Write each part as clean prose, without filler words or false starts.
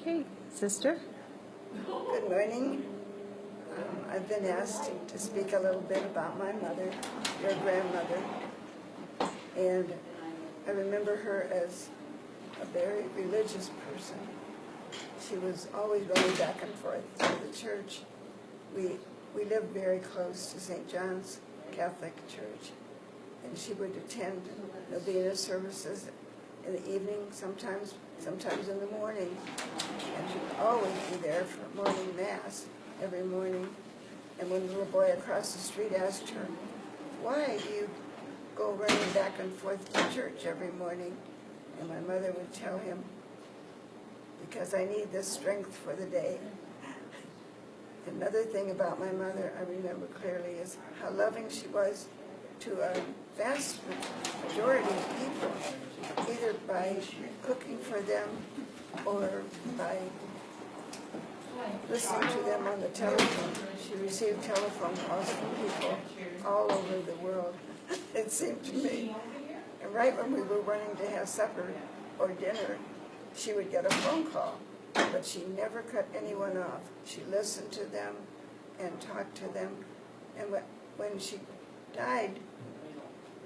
Okay, sister. Good morning. I've been asked to speak a little bit about my mother, your grandmother, and I remember her as a very religious person. She was always running back and forth to the church. We lived very close to St. John's Catholic Church, and she would attend novena services in the evening, sometimes in the morning, and she would always be there for morning mass every morning. And when the little boy across the street asked her, "Why do you go running back and forth to church every morning?" and my mother would tell him, "Because I need this strength for the day." Another thing about my mother I remember clearly is how loving she was to a vast majority of people, either by cooking for them or by listening to them on the telephone. She received telephone calls from people all over the world, it seemed to me. And right when we were running to have supper or dinner, she would get a phone call, but she never cut anyone off. She listened to them and talked to them. And when she died,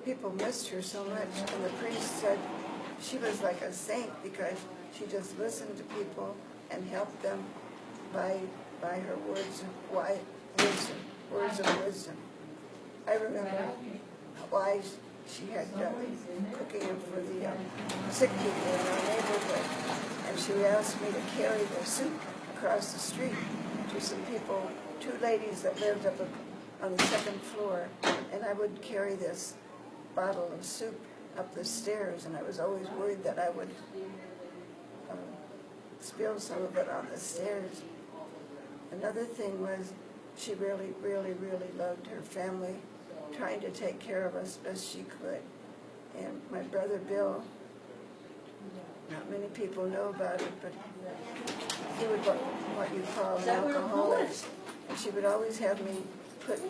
people missed her so much, and the priest said she was like a saint because she just listened to people and helped them by her words of wisdom. I remember why she had cooking for the sick people in our neighborhood, and she would ask me to carry the soup across the street to some people, two ladies that lived up on the second floor, and I would carry this bottle of soup up the stairs, and I was always worried that I would spill some of it on the stairs. Another thing was she really, really, really loved her family, trying to take care of us best she could. And my brother Bill, not many people know about it, but he was what you call an alcoholic. And she would always have me put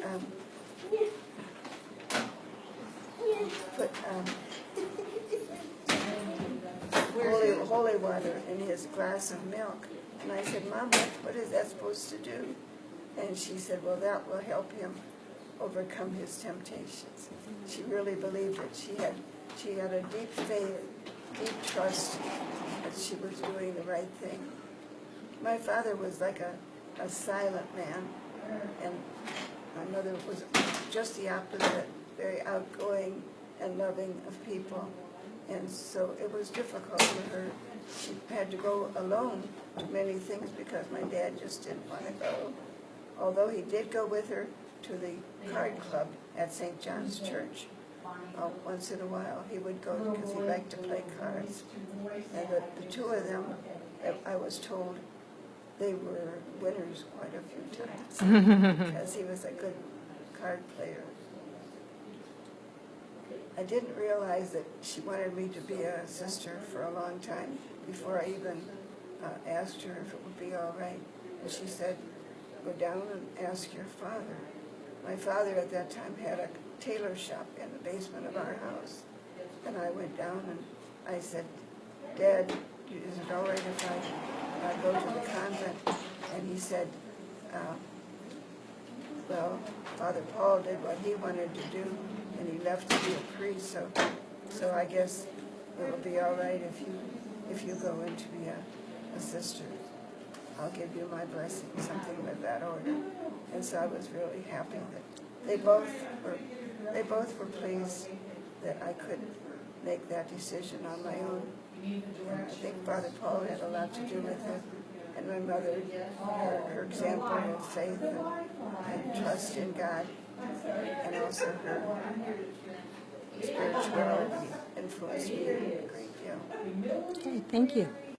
holy water in his glass of milk. And I said, "Mom, what is that supposed to do?" And she said, "Well, that will help him overcome his temptations." She really believed it. She had a deep faith, deep trust that she was doing the right thing. My father was like a silent man, and my mother was just the opposite, very outgoing and loving of people. And so it was difficult for her. She had to go alone to many things because my dad just didn't want to go. Although he did go with her to the card club at St. John's Church. Once in a while he would go because he liked to play cards. And the two of them, I was told, they were winners quite a few times because he was a good card player. I didn't realize that she wanted me to be a sister for a long time before I even asked her if it would be all right. And she said, "Go down and ask your father." My father at that time had a tailor shop in the basement of our house. And I went down and I said, "Dad, is it all right if I go to the convent?" And he said, "Well, Father Paul did what he wanted to do, and he left to be a priest, so I guess it will be all right if you go in to be a sister. I'll give you my blessing," something with that order. And so I was really happy that they both were pleased that I could make that decision on my own. And I think Father Paul had a lot to do with it, and my mother, her example of faith and trust in God, and also her spirituality influenced me a great deal. Okay, thank you.